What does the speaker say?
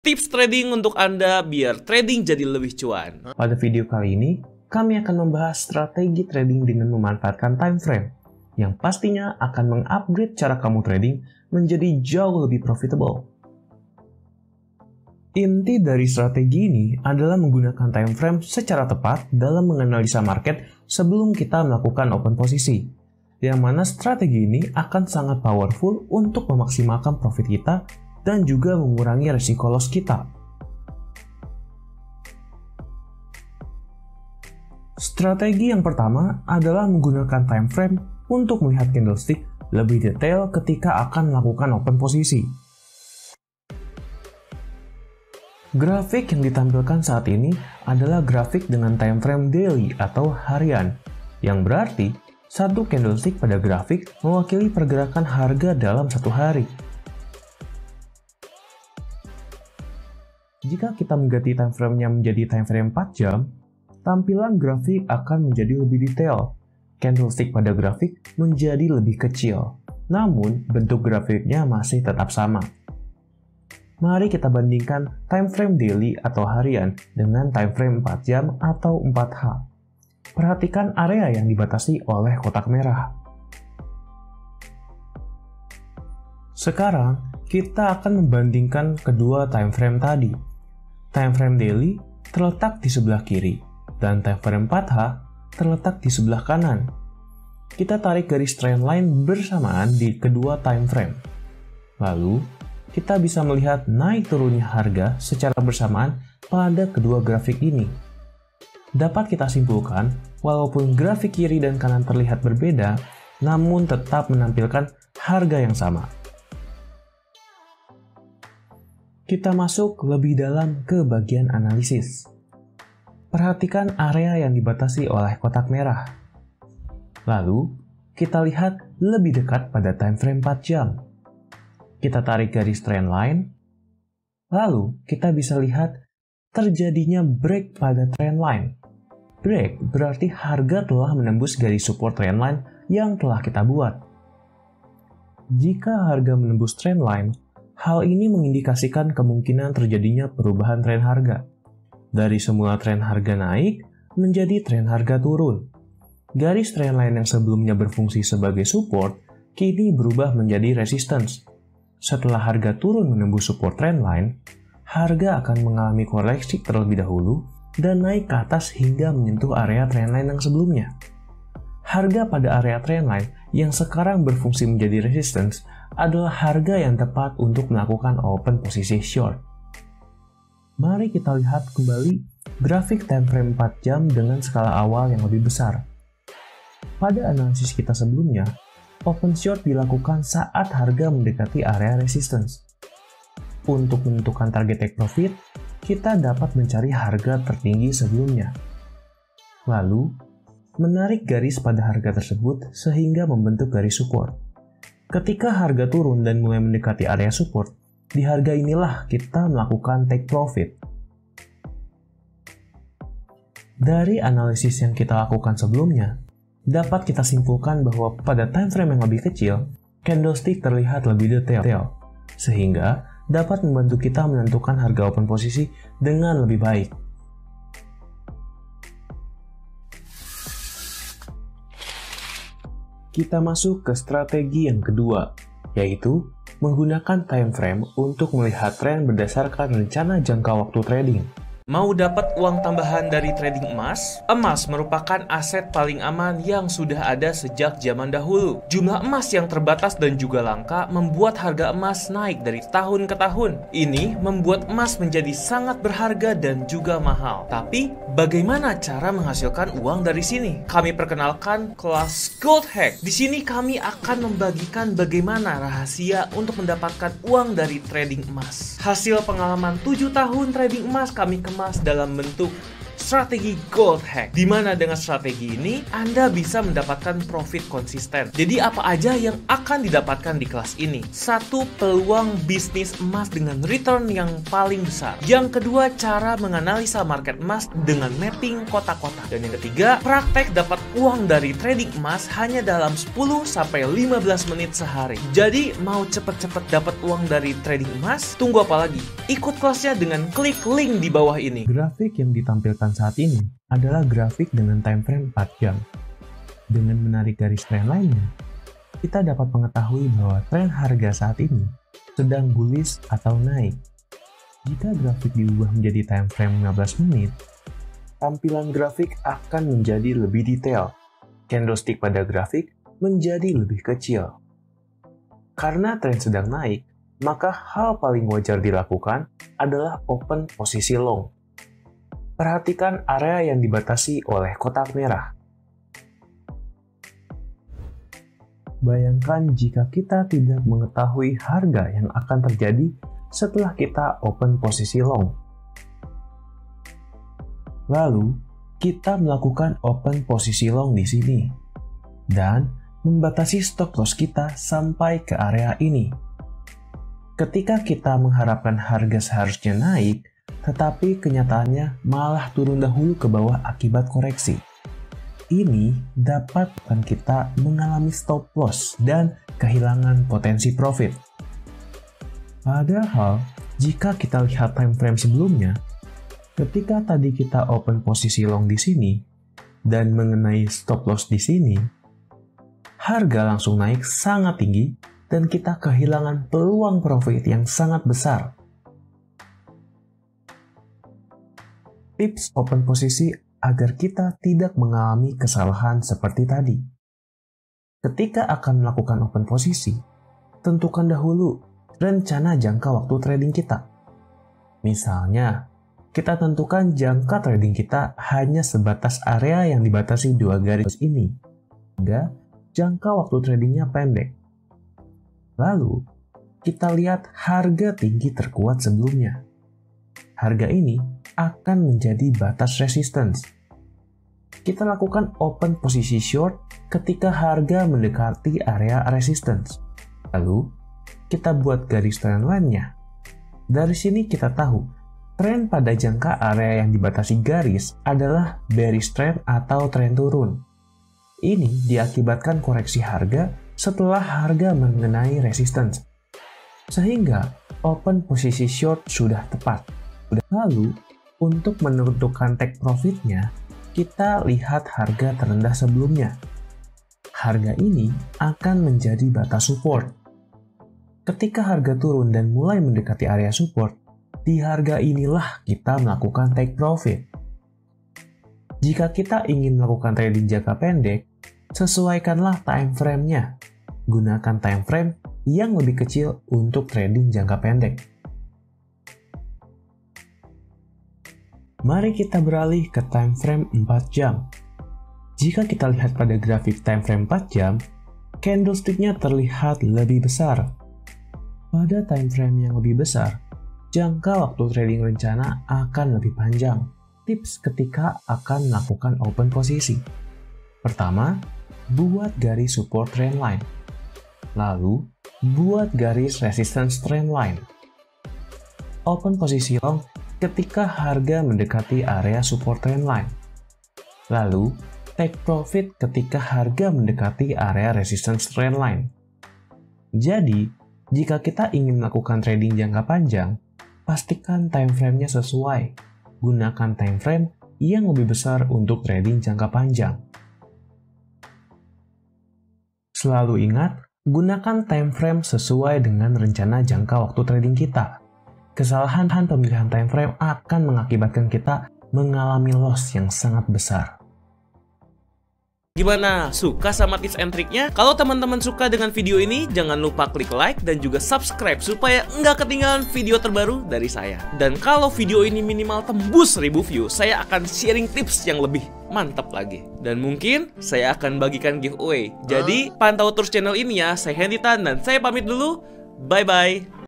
Tips trading untuk Anda biar trading jadi lebih cuan. Pada video kali ini, kami akan membahas strategi trading dengan memanfaatkan time frame yang pastinya akan mengupgrade cara kamu trading menjadi jauh lebih profitable. Inti dari strategi ini adalah menggunakan time frame secara tepat dalam menganalisa market sebelum kita melakukan open posisi, yang mana strategi ini akan sangat powerful untuk memaksimalkan profit kita dan juga mengurangi resiko loss kita. Strategi yang pertama adalah menggunakan time frame untuk melihat candlestick lebih detail ketika akan melakukan open posisi. Grafik yang ditampilkan saat ini adalah grafik dengan time frame daily atau harian, yang berarti satu candlestick pada grafik mewakili pergerakan harga dalam satu hari. Jika kita mengganti time frame-nya menjadi time frame 4 jam, tampilan grafik akan menjadi lebih detail. Candlestick pada grafik menjadi lebih kecil, namun bentuk grafiknya masih tetap sama. Mari kita bandingkan time frame daily atau harian dengan time frame 4 jam atau 4H. Perhatikan area yang dibatasi oleh kotak merah. Sekarang, kita akan membandingkan kedua time frame tadi. Time frame daily terletak di sebelah kiri, dan time frame 4H terletak di sebelah kanan. Kita tarik garis trend line bersamaan di kedua time frame. Lalu, kita bisa melihat naik turunnya harga secara bersamaan pada kedua grafik ini. Dapat kita simpulkan, walaupun grafik kiri dan kanan terlihat berbeda, namun tetap menampilkan harga yang sama. Kita masuk lebih dalam ke bagian analisis. Perhatikan area yang dibatasi oleh kotak merah. Lalu, kita lihat lebih dekat pada time frame 4 jam. Kita tarik garis trend line. Lalu, kita bisa lihat terjadinya break pada trend line. Break berarti harga telah menembus garis support trend line yang telah kita buat. Jika harga menembus trend line, hal ini mengindikasikan kemungkinan terjadinya perubahan tren harga. Dari semula tren harga naik, menjadi tren harga turun. Garis trend line yang sebelumnya berfungsi sebagai support, kini berubah menjadi resistance. Setelah harga turun menembus support trend line, harga akan mengalami koreksi terlebih dahulu dan naik ke atas hingga menyentuh area trend line yang sebelumnya. Harga pada area trend line yang sekarang berfungsi menjadi resistance adalah harga yang tepat untuk melakukan open posisi short. Mari kita lihat kembali grafik time frame 4 jam dengan skala awal yang lebih besar. Pada analisis kita sebelumnya, open short dilakukan saat harga mendekati area resistance. Untuk menentukan target take profit, kita dapat mencari harga tertinggi sebelumnya. Lalu, menarik garis pada harga tersebut sehingga membentuk garis support. Ketika harga turun dan mulai mendekati area support, di harga inilah kita melakukan take profit. Dari analisis yang kita lakukan sebelumnya, dapat kita simpulkan bahwa pada time frame yang lebih kecil, candlestick terlihat lebih detail, sehingga dapat membantu kita menentukan harga open posisi dengan lebih baik. Kita masuk ke strategi yang kedua, yaitu menggunakan time frame untuk melihat tren berdasarkan rencana jangka waktu trading. Mau dapat uang tambahan dari trading emas? Emas merupakan aset paling aman yang sudah ada sejak zaman dahulu. Jumlah emas yang terbatas dan juga langka membuat harga emas naik dari tahun ke tahun. Ini membuat emas menjadi sangat berharga dan juga mahal. Tapi, bagaimana cara menghasilkan uang dari sini? Kami perkenalkan kelas Gold Hack. Di sini kami akan membagikan bagaimana rahasia untuk mendapatkan uang dari trading emas. Hasil pengalaman 7 tahun trading emas kami kemas dalam bentuk strategi Gold Hack. Dimana dengan strategi ini, Anda bisa mendapatkan profit konsisten. Jadi apa aja yang akan didapatkan di kelas ini? 1. Peluang bisnis emas dengan return yang paling besar. Yang kedua, cara menganalisa market emas dengan mapping kotak-kotak. Dan yang ketiga, praktek dapat uang dari trading emas hanya dalam 10-15 menit sehari. Jadi mau cepet-cepet dapat uang dari trading emas? Tunggu apa lagi? Ikut kelasnya dengan klik link di bawah ini. Grafik yang ditampilkan saat ini adalah grafik dengan time frame 4 jam. Dengan menarik garis trend lainnya, kita dapat mengetahui bahwa tren harga saat ini sedang bullish atau naik. Jika grafik diubah menjadi time frame 15 menit, tampilan grafik akan menjadi lebih detail. Candlestick pada grafik menjadi lebih kecil. Karena tren sedang naik, maka hal paling wajar dilakukan adalah open posisi long. Perhatikan area yang dibatasi oleh kotak merah. Bayangkan jika kita tidak mengetahui harga yang akan terjadi setelah kita open posisi long. Lalu, kita melakukan open posisi long di sini dan membatasi stop loss kita sampai ke area ini. Ketika kita mengharapkan harga seharusnya naik, tetapi kenyataannya malah turun dahulu ke bawah akibat koreksi. Ini dapat membuat kita mengalami stop loss dan kehilangan potensi profit. Padahal, jika kita lihat time frame sebelumnya, ketika tadi kita open posisi long di sini dan mengenai stop loss di sini, harga langsung naik sangat tinggi dan kita kehilangan peluang profit yang sangat besar. Tips open posisi agar kita tidak mengalami kesalahan seperti tadi. Ketika akan melakukan open posisi, tentukan dahulu rencana jangka waktu trading kita. Misalnya, kita tentukan jangka trading kita hanya sebatas area yang dibatasi dua garis ini, hingga jangka waktu tradingnya pendek. Lalu, kita lihat harga tinggi terkuat sebelumnya. Harga ini akan menjadi batas resistance. Kita lakukan open posisi short ketika harga mendekati area resistance. Lalu, kita buat garis trend line-nya. Dari sini kita tahu, tren pada jangka area yang dibatasi garis adalah bearish trend atau tren turun. Ini diakibatkan koreksi harga setelah harga mengenai resistance. Sehingga open posisi short sudah tepat. Lalu, untuk menentukan take profitnya, kita lihat harga terendah sebelumnya. Harga ini akan menjadi batas support. Ketika harga turun dan mulai mendekati area support, di harga inilah kita melakukan take profit. Jika kita ingin melakukan trading jangka pendek, sesuaikanlah time frame-nya. Gunakan time frame yang lebih kecil untuk trading jangka pendek. Mari kita beralih ke time frame 4 jam. Jika kita lihat pada grafik time frame 4 jam, candlestick-nya terlihat lebih besar. Pada time frame yang lebih besar, jangka waktu trading rencana akan lebih panjang. Tips ketika akan melakukan open posisi. Pertama, buat garis support trend line. Lalu, buat garis resistance trend line. Open posisi long ketika harga mendekati area support trend line. Lalu, take profit ketika harga mendekati area resistance trend line. Jadi, jika kita ingin melakukan trading jangka panjang, pastikan time frame-nya sesuai. Gunakan time frame yang lebih besar untuk trading jangka panjang. Selalu ingat, gunakan time frame sesuai dengan rencana jangka waktu trading kita. Kesalahan pemilihan time frame akan mengakibatkan kita mengalami loss yang sangat besar. Gimana? Suka sama tips and triknya? Kalau teman-teman suka dengan video ini, jangan lupa klik like dan juga subscribe supaya nggak ketinggalan video terbaru dari saya. Dan kalau video ini minimal tembus 1000 view, saya akan sharing tips yang lebih mantap lagi. Dan mungkin saya akan bagikan giveaway. Jadi pantau terus channel ini ya. Saya Hendy Tan dan saya pamit dulu. Bye-bye.